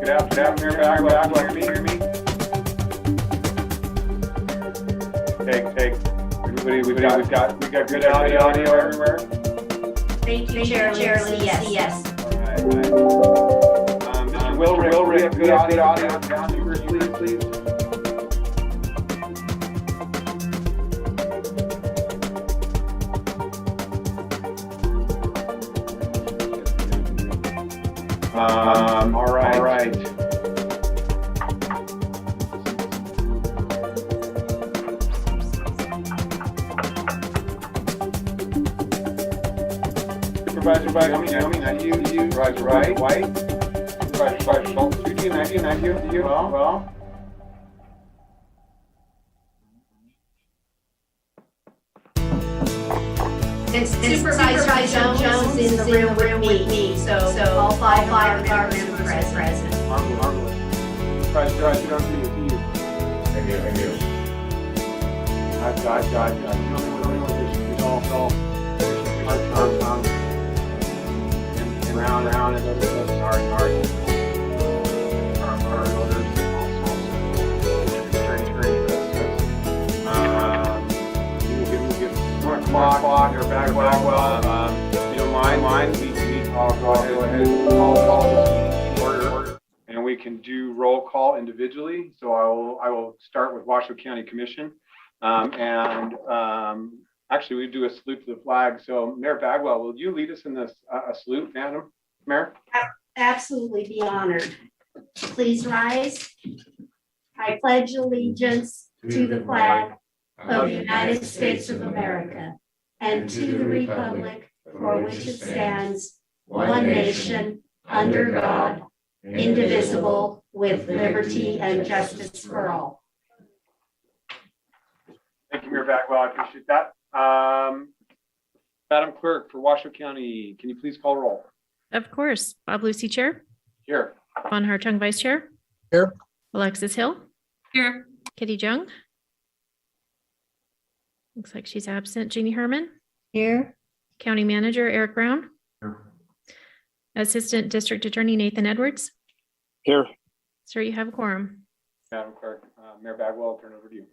Good afternoon, everybody. Hear me? Take. Everybody, we got good audio everywhere. Thank you, Chair. Yes. All right. Mr. Will Rick, good audio down here, please. All right. Supervisor Naomi, not you. Supervisor White. Supervisor Schultz, not you. Well. And Supervisor Jones is in the room with me, so all five of our members are present. Marvelous. Supervisor, don't see you. I do. God. And round and those hard. Our others also clock, your back well. If you don't mind, I'll go ahead and call this meeting in order. And we can do roll call individually. So I will start with Washoe County Commission. Actually, we do a salute to the flag. So Mayor Bagwell, will you lead us in this a salute, Madam Mayor? Absolutely, be honored. Please rise. I pledge allegiance to the flag of the United States of America and to the republic for which it stands, one nation, under God, indivisible, with liberty and justice for all. Thank you, Mayor Bagwell. I appreciate that. Madam Clerk for Washoe County, can you please call roll? Of course. Bob Lucy, Chair. Here. Von Hartung, Vice Chair. Here. Alexis Hill. Here. Kitty Jung. Looks like she's absent. Jeannie Herman. Here. County Manager Eric Brown. Here. Assistant District Attorney Nathan Edwards. Here. Sir, you have a quorum. Madam Clerk, Mayor Bagwell, I'll turn it over to you.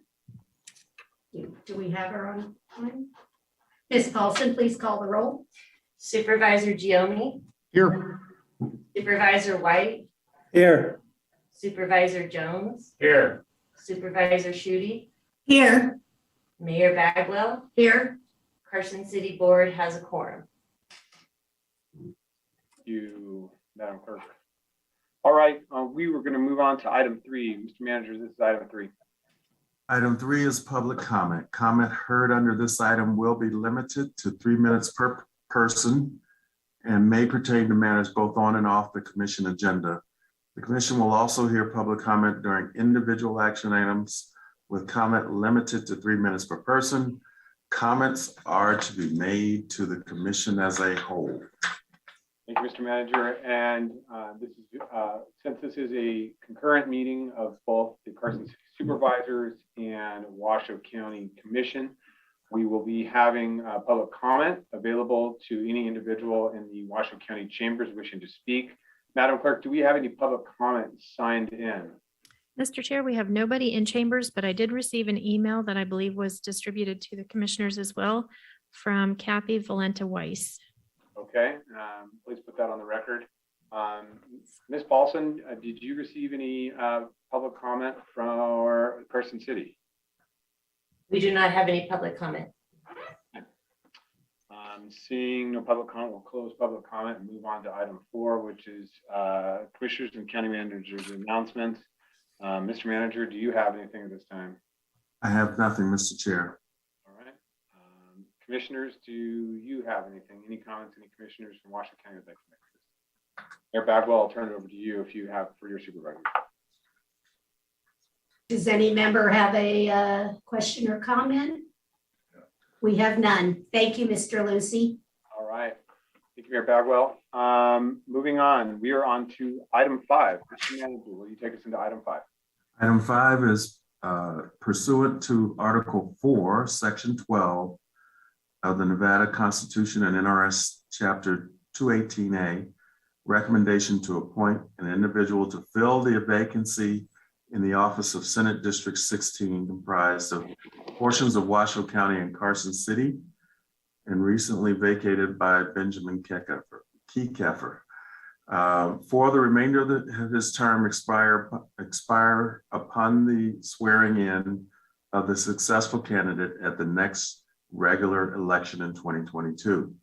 Do we have her on time? Ms. Paulson, please call the roll. Supervisor Giomi, Here. Supervisor White, Here. Supervisor Jones, Here. Supervisor Schutte, Here. Mayor Bagwell, Here. Carson City Board has a quorum. You, Madam Clerk. All right, we were going to move on to item 3. Mr. Manager, this is item 3. Item 3 is public comment. Comment heard under this item will be limited to 3 minutes per person and may pertain to matters both on and off the commission agenda. The commission will also hear public comment during individual action items with comment limited to 3 minutes per person. Comments are to be made to the commission as a whole. Thank you, Mr. Manager. And this is since this is a concurrent meeting of both the Carson City Supervisors and Washoe County Commission, we will be having public comment available to any individual in the Washoe County Chambers wishing to speak. Madam Clerk, do we have any public comments signed in? Mr. Chair, we have nobody in chambers, but I did receive an email that I believe was distributed to the commissioners as well from Kathy Valenta Weiss. Okay, please put that on the record. Ms. Paulson, did you receive any public comment from Carson City? We do not have any public comment. Seeing no public comment, we'll close public comment and move on to item 4, which is Commissioners and County Managers announcements. Mr. Manager, do you have anything at this time? I have nothing, Mr. Chair. All right. Commissioners, do you have anything? Any comments, any commissioners from Washoe County would like to make this? Mayor Bagwell, I'll turn it over to you if you have for your supervisor. Does any member have a question or comment? We have none. Thank you, Mr. Lucy. All right. Thank you, Mayor Bagwell. Moving on, we are on to item 5. Mr. Manager, will you take us into item 5? Item 5 is pursuant to Article 4, Section 12 of the Nevada Constitution and NRS Chapter 218A, recommendation to appoint an individual to fill the vacancy in the office of Senate District 16, comprised of portions of Washoe County and Carson City, and recently vacated by Benjamin Keycaffer. For the remainder of his term expire upon the swearing in of the successful candidate at the next regular election in 2022.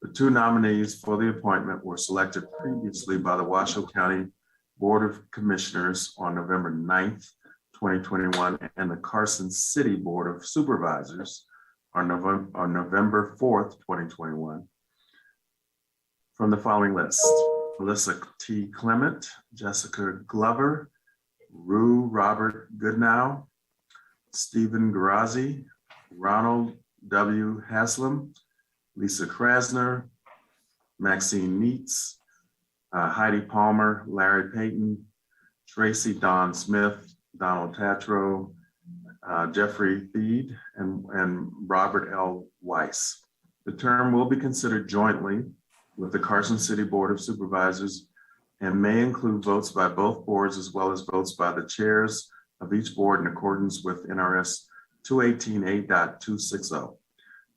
The 2 nominees for the appointment were selected previously by the Washoe County Board of Commissioners on November 9th, 2021, and the Carson City Board of Supervisors on November 4th, 2021. From the following list: Melissa T. Clement, Jessica Glover, Rue Robert Goodnow, Stephen Garazzi, Ronald W. Haslam, Lisa Krasner, Maxine Neitz, Heidi Palmer, Larry Payton, Tracy Dawn Smith, Donald Tatro, Jeffrey Theed, and Robert L. Weiss. The term will be considered jointly with the Carson City Board of Supervisors and may include votes by both boards as well as votes by the chairs of each board in accordance with NRS 218A.260.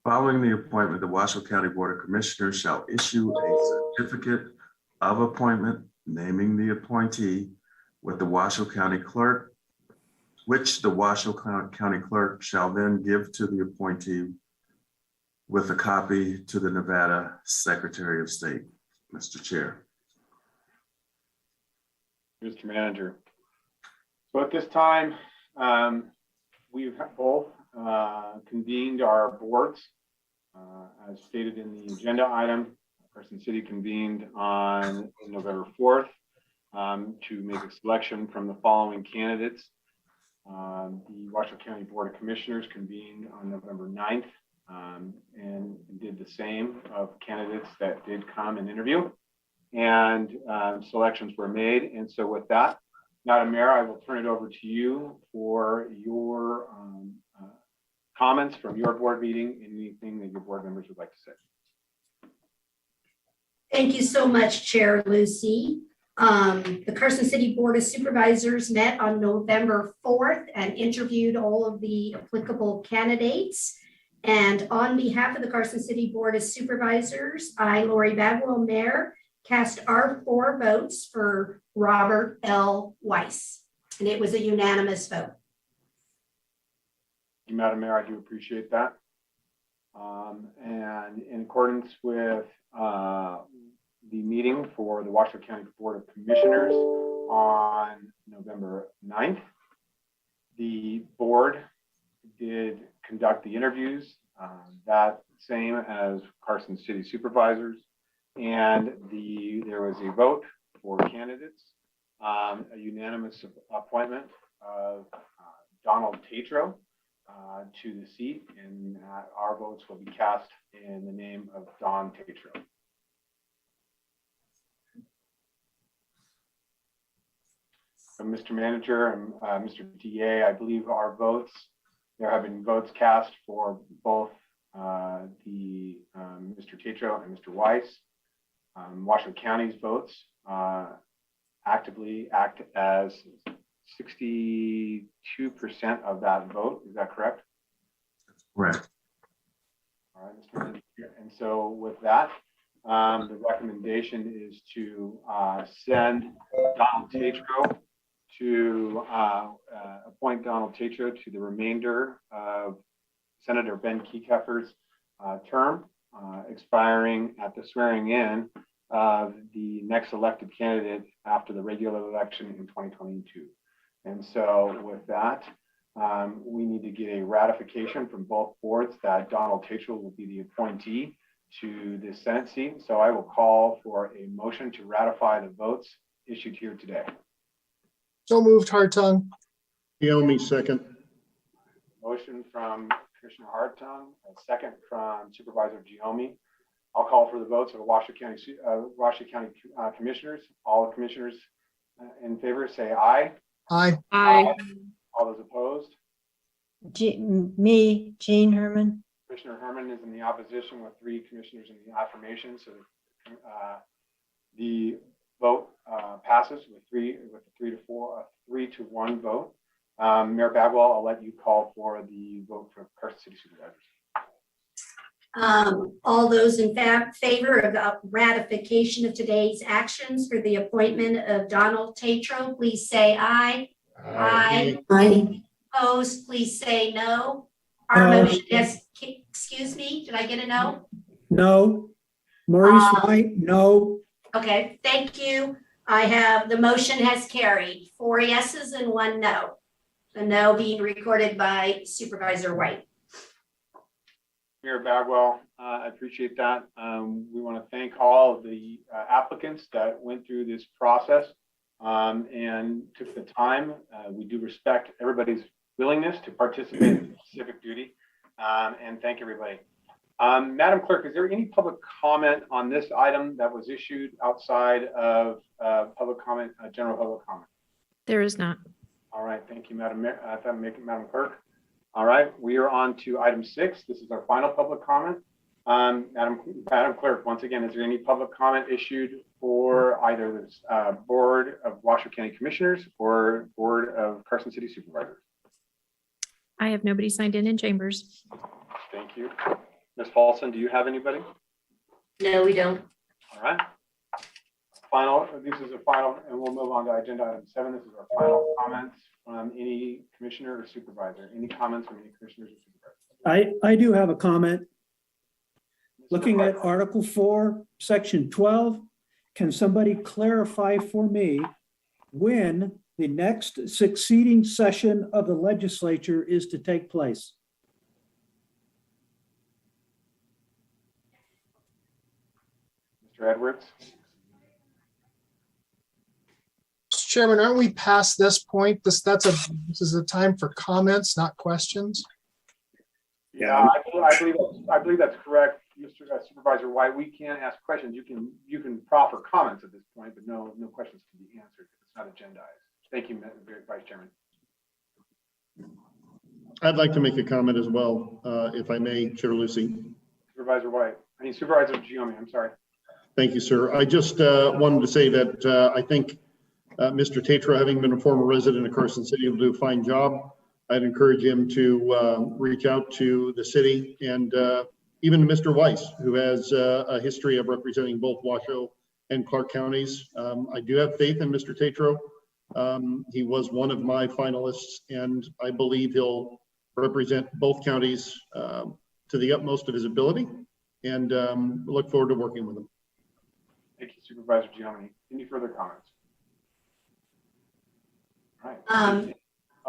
Following the appointment, the Washoe County Board of Commissioners shall issue a certificate of appointment naming the appointee with the Washoe County Clerk, which the Washoe County Clerk shall then give to the appointee with a copy to the Nevada Secretary of State. Mr. Chair. Mr. Manager. So at this time, we've both convened our boards. As stated in the agenda item, Carson City convened on November 4th to make a selection from the following candidates. The Washoe County Board of Commissioners convened on November 9th and did the same of candidates that did come and interview, and selections were made. And so with that, Madam Mayor, I will turn it over to you for your comments from your board meeting, anything that your board members would like to say. Thank you so much, Chair Lucy. The Carson City Board of Supervisors met on November 4th and interviewed all of the applicable candidates. And on behalf of the Carson City Board of Supervisors, I, Lori Bagwell, Mayor, cast our 4 votes for Robert L. Weiss, and it was a unanimous vote. Thank you, Madam Mayor, I do appreciate that. And in accordance with the meeting for the Washoe County Board of Commissioners on November 9th, the board did conduct the interviews, that same as Carson City Supervisors, and there was a vote for candidates, a unanimous appointment of Donald Tatro to the seat, and our votes will be cast in the name of Don Tatro. So Mr. Manager and Mr. DA, I believe our votes, there have been votes cast for both Mr. Tatro and Mr. Weiss. Washoe County's votes actively act as 62% of that vote. Is that correct? Correct. All right, Mr. Manager. And so with that, the recommendation is to send Donald Tatro to appoint Donald Tatro to the remainder of Senator Ben Keycaffer's term, expiring at the swearing in of the next elected candidate after the regular election in 2022. And so with that, we need to get a ratification from both boards that Donald Tatro will be the appointee to the Senate seat. So I will call for a motion to ratify the votes issued here today. So moved, Hartung. Naomi, second. Motion from Commissioner Hartung, a second from Supervisor Giomi. I'll call for the votes of the Washoe County Commissioners. All the commissioners in favor say aye. Aye. Aye. All those opposed? Me, Jean Herman. Commissioner Herman is in the opposition with 3 commissioners in the affirmation. So the vote passes with 3 to 1 vote. Mayor Bagwell, I'll let you call for the vote for Carson City Supervisors. All those in favor of the ratification of today's actions for the appointment of Donald Tatro, please say aye. Aye. Any opposed, please say no. Our motion has, excuse me, did I get a no? No. Maurice White, no. Okay, thank you. I have, the motion has carried 4 yeses and 1 no. The no being recorded by Supervisor White. Mayor Bagwell, I appreciate that. We want to thank all of the applicants that went through this process and took the time. We do respect everybody's willingness to participate in civic duty, and thank everybody. Madam Clerk, is there any public comment on this item that was issued outside of public comment, general public comment? There is not. All right, thank you, Madam Clerk. All right, we are on to item 6. This is our final public comment. Madam Clerk, once again, is there any public comment issued for either the Board of Washoe County Commissioners or Board of Carson City Supervisors? I have nobody signed in chambers. Thank you. Ms. Paulson, do you have anybody? No, we don't. All right. This is a final, and we'll move on to agenda item 7. This is our final comments from any commissioner or supervisor. Any comments from any commissioners or supervisors? I do have a comment. Mr. Looking at White. Article 4, Section 12, can somebody clarify for me when the next succeeding session of the legislature is to take place? Mr. Edwards? Mr. Chairman, aren't we past this point? This is a time for comments, not questions. Yeah, I believe that's correct, Mr. Supervisor White. We can't ask questions. You can proffer comments at this point, but no questions can be answered. It's not agendized. Thank you, Vice Chairman. I'd like to make a comment as well, if I may, Chair Lucy. Supervisor White. Supervisor Giomi, I'm sorry. Thank you, sir. I just wanted to say that I think Mr. Tatro, having been a former resident of Carson City, will do a fine job. I'd encourage him to reach out to the city and even Mr. Weiss, who has a history of representing both Washoe and Clark counties. I do have faith in Mr. Tatro. He was one of my finalists, and I believe he'll represent both counties to the utmost of his ability, and look forward to working with him. Thank you, Supervisor Giovanni. Any further comments? All right.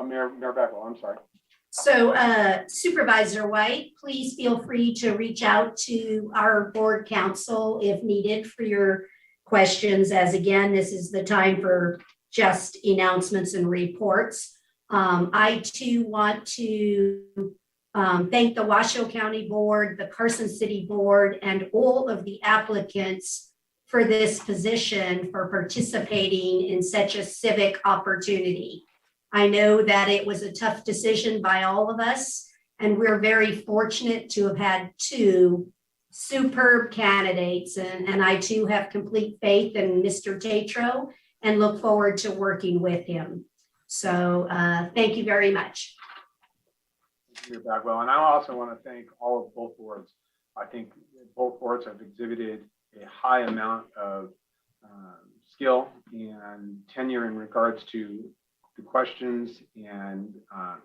Mayor Beckwell, I'm sorry. So Supervisor White, please feel free to reach out to our board counsel if needed for your questions, as again, this is the time for just announcements and reports. I too want to thank the Washoe County Board, the Carson City Board, and all of the applicants for this position, for participating in such a civic opportunity. I know that it was a tough decision by all of us, and we're very fortunate to have had 2 superb candidates, and I too have complete faith in Mr. Tatro and look forward to working with him. So thank you very much. Thank you, Mayor Bagwell. And I also want to thank all of both boards. I think both boards have exhibited a high amount of skill and tenure in regards to the questions and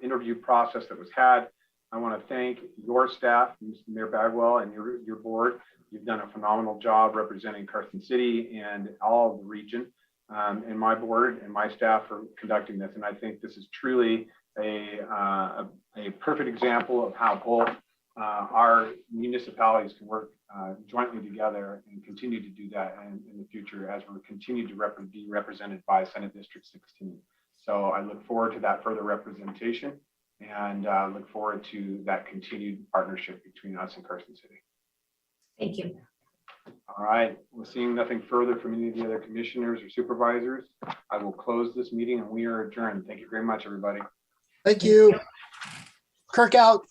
interview process that was had. I want to thank your staff, Mr. Mayor Bagwell, and your board. You've done a phenomenal job representing Carson City and all of the region, and my board and my staff for conducting this. And I think this is truly a perfect example of how both our municipalities can work jointly together and continue to do that in the future as we're continuing to be represented by Senate District 16. So I look forward to that further representation and look forward to that continued partnership between us and Carson City. Thank you. All right, well, seeing nothing further from any of the other commissioners or supervisors, I will close this meeting and we are adjourned. Thank you very much, everybody. Thank you. Kirk out.